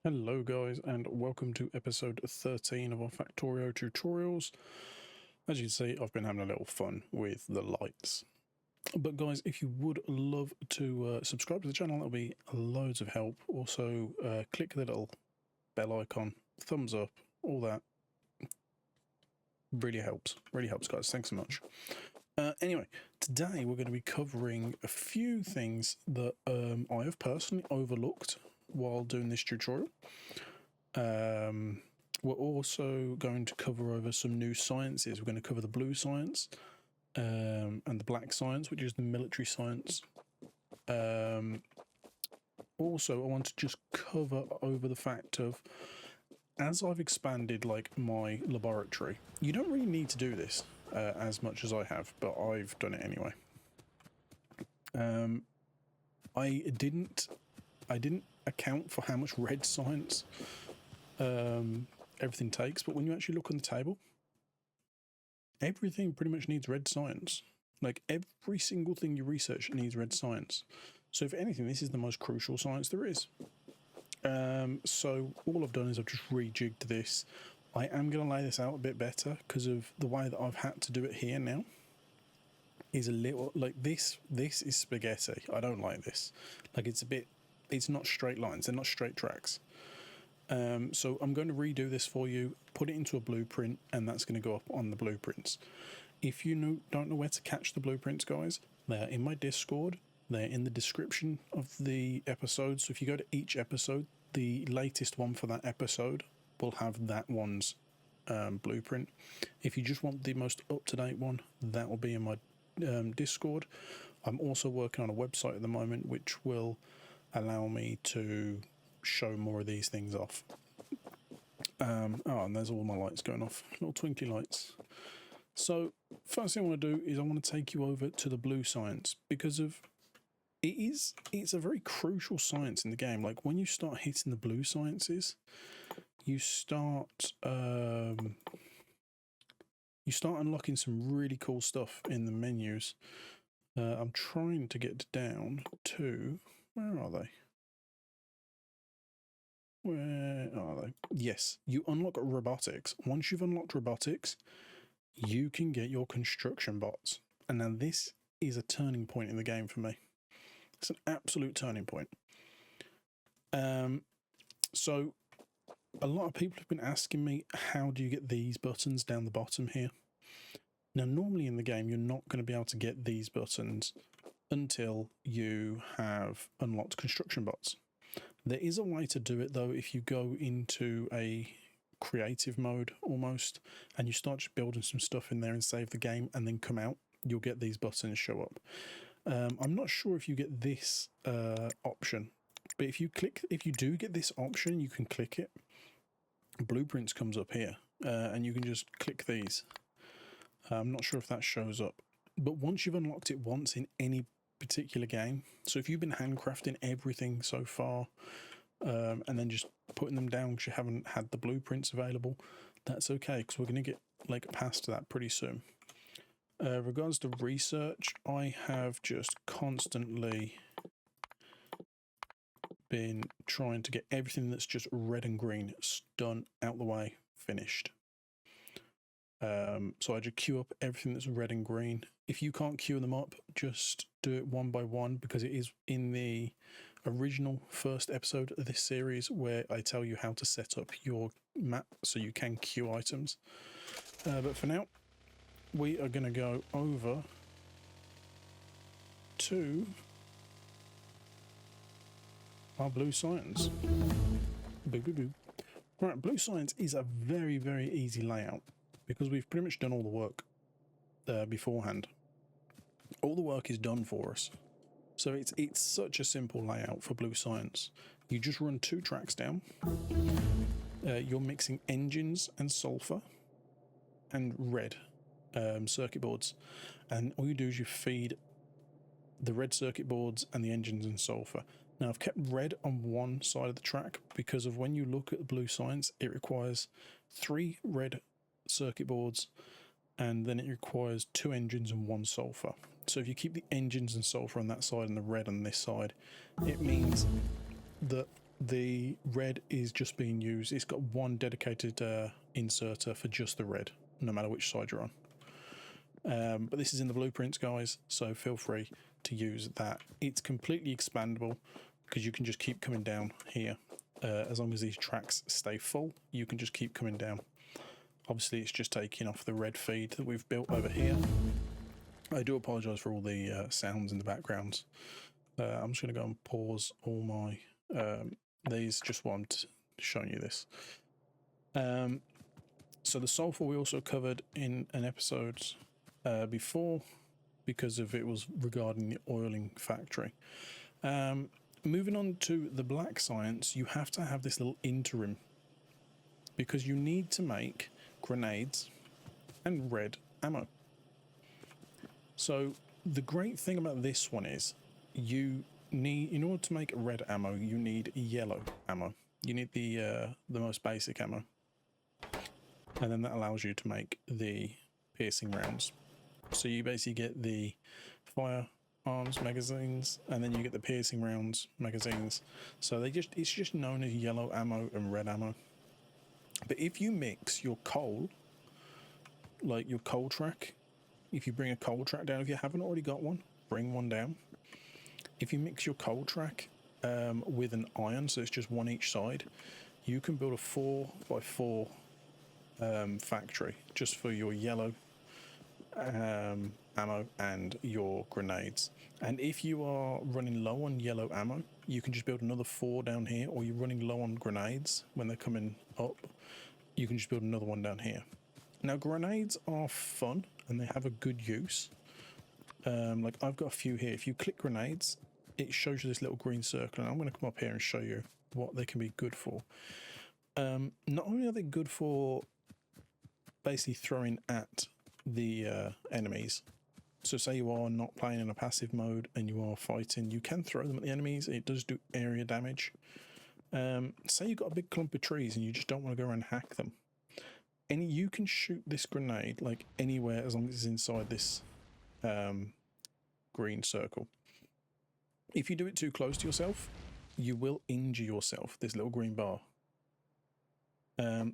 Hello guys, and welcome to episode 13 of our Factorio tutorials. As you can see, I've been having a little fun with the lights. But guys, if you would love to subscribe to the channel, that'll be loads of help. Also, click the little bell icon, thumbs up, all that. Really helps guys, thanks so much. Anyway, today we're going to be covering a few things that I have personally overlooked while doing this tutorial. We're also going to cover over some new sciences. We're going to cover the blue science and the black science, which is the military science. Also, I want to just cover over the fact of, as I've expanded like my laboratory, you don't really need to do this as much as I have, but I've done it anyway. I didn't account for how much red science everything takes, but when you actually look on the table, everything pretty much needs red science. Like every single thing you research needs red science. So if anything, this is the most crucial science there is. So all I've done is I've just rejigged this. I am going to lay this out a bit better because of the way that I've had to do it here now. Is a little like this is spaghetti. I don't like this. Like it's not straight lines, they're not straight tracks. So I'm going to redo this for you, put it into a blueprint, and that's going to go up on the blueprints. If you don't know where to catch the blueprints, guys, they're in my Discord. They're in the description of the episode. So if you go to each episode, the latest one for that episode will have that one's blueprint. If you just want the most up-to-date one, that will be in my Discord. I'm also working on a website at the moment which will allow me to show more of these things off. And there's all my lights going off, little twinkly lights. So first thing I want to do is I want to take you over to the blue science, because of it's a very crucial science in the game. Like when you start hitting the blue sciences, you start unlocking some really cool stuff in the menus. I'm trying to get down to, where are they? Where are they? Yes, you unlock robotics. Once you've unlocked robotics, you can get your construction bots. And now this is a turning point in the game for me. It's an absolute turning point. So a lot of people have been asking me, how do you get these buttons down the bottom here? Now, normally in the game, you're not going to be able to get these buttons until you have unlocked construction bots. There is a way to do it, though, if you go into a creative mode almost, and you start just building some stuff in there and save the game and then come out, you'll get these buttons show up. I'm not sure if you get this option, but if you do get this option, you can click it. Blueprints comes up here, and you can just click these. I'm not sure if that shows up, but once you've unlocked it once in any particular game, so if you've been handcrafting everything so far, and then just putting them down because you haven't had the blueprints available, that's okay, because we're going to get like past that pretty soon. Regards to research, I have just constantly been trying to get everything that's just red and green done, out the way, finished. So I just queue up everything that's red and green. If you can't queue them up, just do it one by one, because it is in the original first episode of this series where I tell you how to set up your map so you can queue items. But for now, we are going to go over to our blue science. Right, blue science is a very, very easy layout because we've pretty much done all the work beforehand. All the work is done for us. So it's such a simple layout for blue science. You just run 2 tracks down. You're mixing engines and sulfur and red circuit boards, and all you do is you feed the red circuit boards and the engines and sulfur. Now I've kept red on one side of the track because of when you look at the blue science, it requires 3 red circuit boards, and then it requires 2 engines and 1 sulfur. So if you keep the engines and sulfur on that side and the red on this side, it means that the red is just being used. It's got one dedicated inserter for just the red, no matter which side you're on. But this is in the blueprints, guys, so feel free to use that. It's completely expandable because you can just keep coming down here. As long as these tracks stay full, you can just keep coming down. Obviously, it's just taking off the red feed that we've built over here. I do apologise for all the sounds in the background. I'm just going to go and pause all my these just while I'm showing you this. So the sulfur we also covered in an episode before, because of it was regarding the oiling factory. Moving on to the black science, you have to have this little interim because you need to make grenades and red ammo. So the great thing about this one is you need, in order to make red ammo, you need yellow ammo. You need the most basic ammo, and then that allows you to make the piercing rounds. So you basically get the firearms magazines, and then you get the piercing rounds magazines. So it's just known as yellow ammo and red ammo. But if you mix your coal, like your coal track, if you bring a coal track down, if you haven't already got one, bring one down. If you mix your coal track with an iron, so it's just one each side, you can build a 4x4 factory just for your yellow ammo and your grenades. And if you are running low on yellow ammo, you can just build another 4 down here, or you're running low on grenades when they're coming up, you can just build another one down here. Now, grenades are fun and they have a good use. Like I've got a few here. If you click grenades, it shows you this little green circle, and I'm going to come up here and show you what they can be good for. Not only are they good for basically throwing at the enemies, so say you are not playing in a passive mode and you are fighting, you can throw them at the enemies. It does do area damage. Say you've got a big clump of trees and you just don't want to go around and hack them, you can shoot this grenade like anywhere as long as it's inside this green circle. If you do it too close to yourself, you will injure yourself, this little green bar.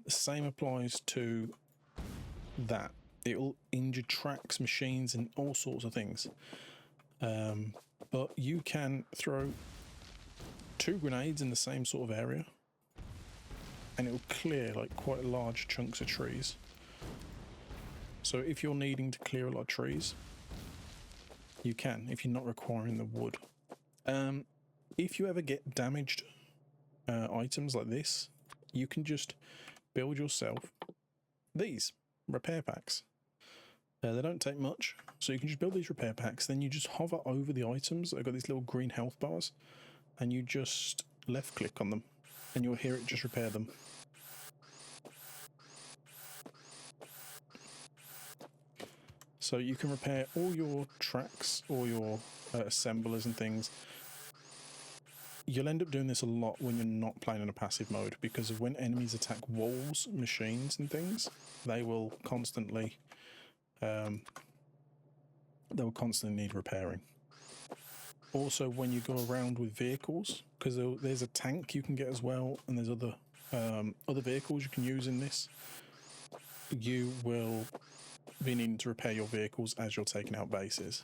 Same applies to that. It will injure tracks, machines, and all sorts of things. But you can throw 2 grenades in the same sort of area, and it will clear like quite large chunks of trees. So if you're needing to clear a lot of trees, you can, if you're not requiring the wood. If you ever get damaged items like this, you can just build yourself these repair packs. They don't take much, so you can just build these repair packs, then you just hover over the items that have got these little green health bars, and you just left click on them, and you'll hear it just repair them. So you can repair all your tracks, all your assemblers and things. You'll end up doing this a lot when you're not playing in a passive mode, because of when enemies attack walls, machines and things, they will constantly need repairing. Also, when you go around with vehicles, because there's a tank you can get as well, and there's other vehicles you can use in this, you will be needing to repair your vehicles as you're taking out bases.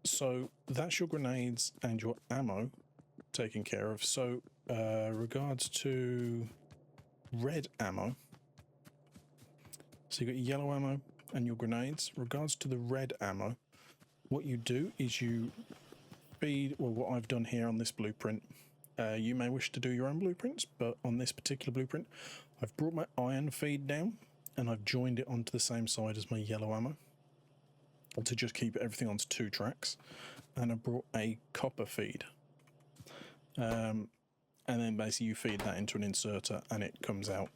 So that's your grenades and your ammo taken care of. So regards to red ammo, so you got your yellow ammo and your grenades. Regards to the red ammo, what you do is you feed, well, what I've done here on this blueprint, you may wish to do your own blueprints, but on this particular blueprint, I've brought my iron feed down and I've joined it onto the same side as my yellow ammo to just keep everything onto 2 tracks, and I brought a copper feed, and then basically you feed that into an inserter and it comes out.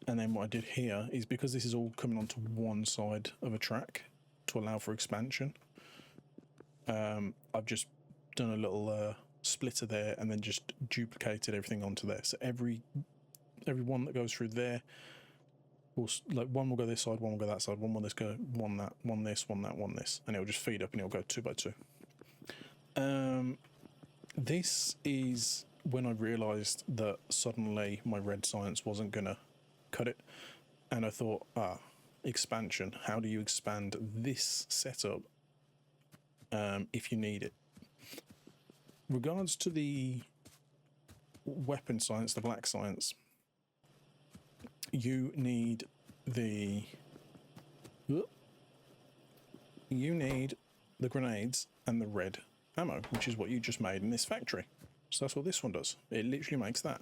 And then what I did here is, because this is all coming onto one side of a track to allow for expansion, I've just done a little splitter there and then just duplicated everything onto there. So every one that goes through there will, like, one will go this side, one will go that side, one will this go, one that, one this, one that, one this, and it'll just feed up and it'll go 2 by 2. This is when I realised that suddenly my red science wasn't going to cut it. And I thought, expansion. How do you expand this setup if you need it? Regards to the weapon science, the black science, you need the grenades and the red ammo, which is what you just made in this factory. So that's what this one does. It literally makes that.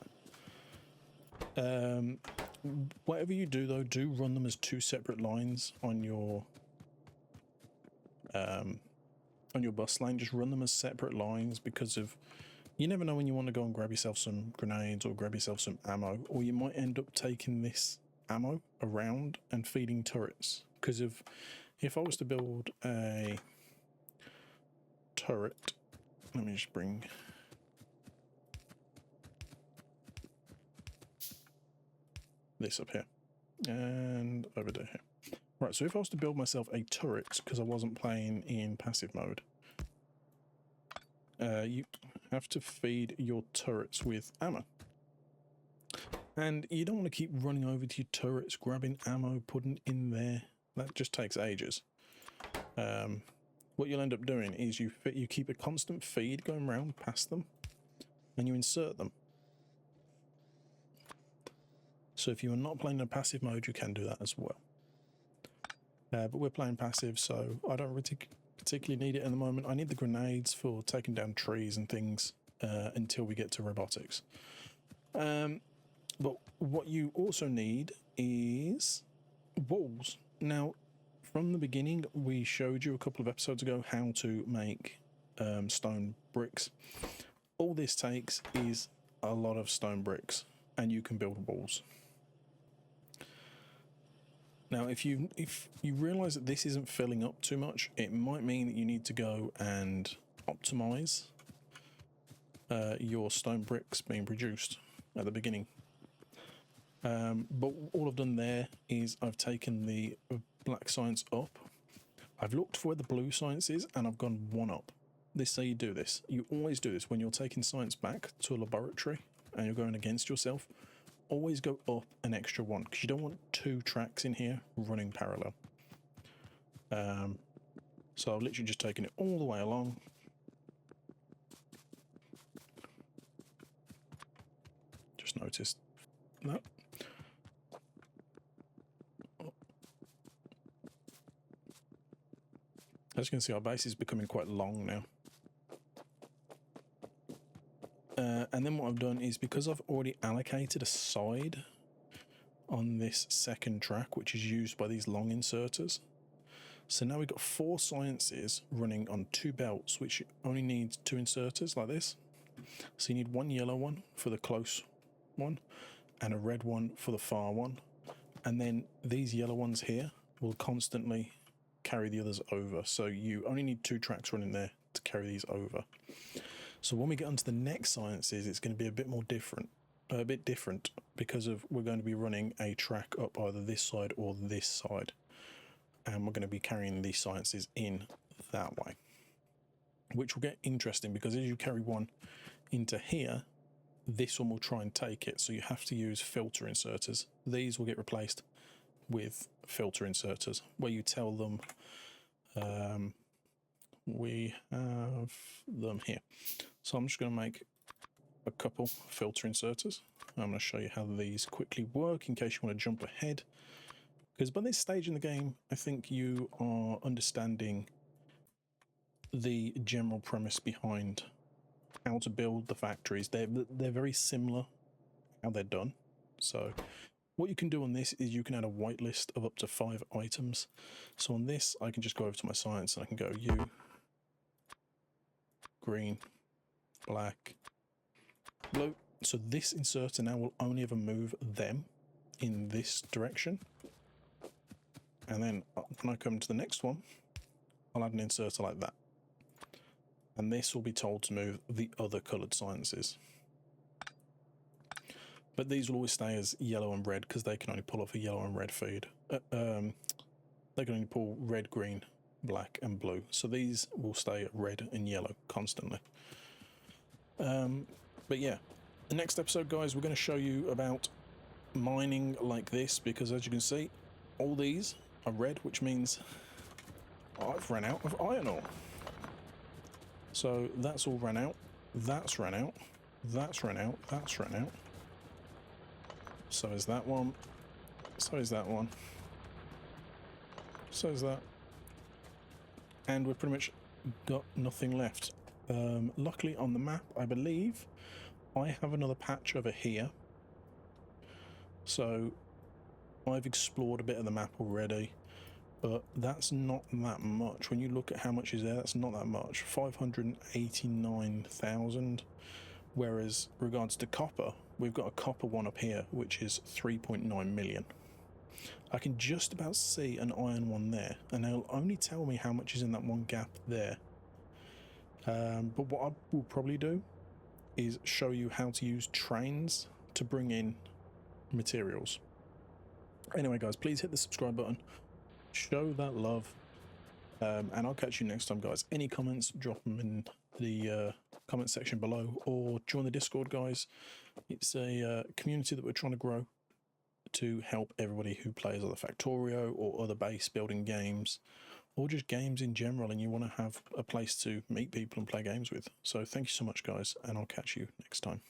Whatever you do though, do run them as two separate lines on your bus lane. Just run them as separate lines, because of, you never know when you want to go and grab yourself some grenades or grab yourself some ammo, or you might end up taking this ammo around and feeding turrets. Because if I was to build a turret, let me just bring this up here and over there here. Right, so if I was to build myself a turret, because I wasn't playing in passive mode, you have to feed your turrets with ammo. And you don't want to keep running over to your turrets, grabbing ammo, putting it in there. That just takes ages. What you'll end up doing is you keep a constant feed going around past them, and you insert them. So if you are not playing in passive mode, you can do that as well. But we're playing passive, so I don't particularly need it at the moment. I need the grenades for taking down trees and things until we get to robotics. But what you also need is walls. Now, from the beginning, we showed you a couple of episodes ago how to make stone bricks. All this takes is a lot of stone bricks, and you can build walls. Now, if you realise that this isn't filling up too much, it might mean that you need to go and optimise your stone bricks being produced at the beginning. But all I've done there is I've taken the black science up. I've looked for where the blue science is, and I've gone one up. This is how you do this. You always do this when you're taking science back to a laboratory and you're going against yourself. Always go up an extra one, because you don't want two tracks in here running parallel. So I've literally just taken it all the way along. Just noticed that. As you can see, our base is becoming quite long now. And then what I've done is, because I've already allocated a side on this second track, which is used by these long inserters. So now we've got 4 sciences running on 2 belts, which only needs 2 inserters like this. So you need one yellow one for the close one and a red one for the far one. And then these yellow ones here will constantly carry the others over. So you only need 2 tracks running there to carry these over. So when we get onto the next sciences, it's going to be a bit different, because we're going to be running a track up either this side or this side, and we're going to be carrying these sciences in that way, which will get interesting, because as you carry one into here, this one will try and take it. So you have to use filter inserters. These will get replaced with filter inserters, where you tell them, we have them here. So I'm just going to make a couple filter inserters. I'm going to show you how these quickly work in case you want to jump ahead, because by this stage in the game, I think you are understanding the general premise behind how to build the factories. They're very similar how they're done. So what you can do on this is you can add a whitelist of up to 5 items. So on this, I can just go over to my science and I can go green, black, blue. So this inserter now will only ever move them in this direction. And then when I come to the next one, I'll add an inserter like that. And this will be told to move the other coloured sciences. But these will always stay as yellow and red, because they can only pull off a yellow and red feed. They can only pull red, green, black and blue. So these will stay red and yellow constantly. But yeah, the next episode, guys, we're going to show you about mining like this, because as you can see, all these are red, which means I've run out of iron ore. So that's all run out, that's run out, that's run out, that's run out. So is that one, so is that one, so is that. And we've pretty much got nothing left. Luckily on the map, I believe, I have another patch over here. So I've explored a bit of the map already, but that's not that much. When you look at how much is there, that's not that much. 589,000. Whereas regards to copper, we've got a copper one up here, which is 3.9 million. I can just about see an iron one there, and they'll only tell me how much is in that one gap there. But what I will probably do is show you how to use trains to bring in materials. Anyway, guys, please hit the subscribe button, show that love, and I'll catch you next time, guys. Any comments, drop them in the comment section below, or join the Discord, guys. It's a community that we're trying to grow to help everybody who plays other Factorio or other base building games, or just games in general, and you want to have a place to meet people and play games with. So thank you so much, guys, and I'll catch you next time.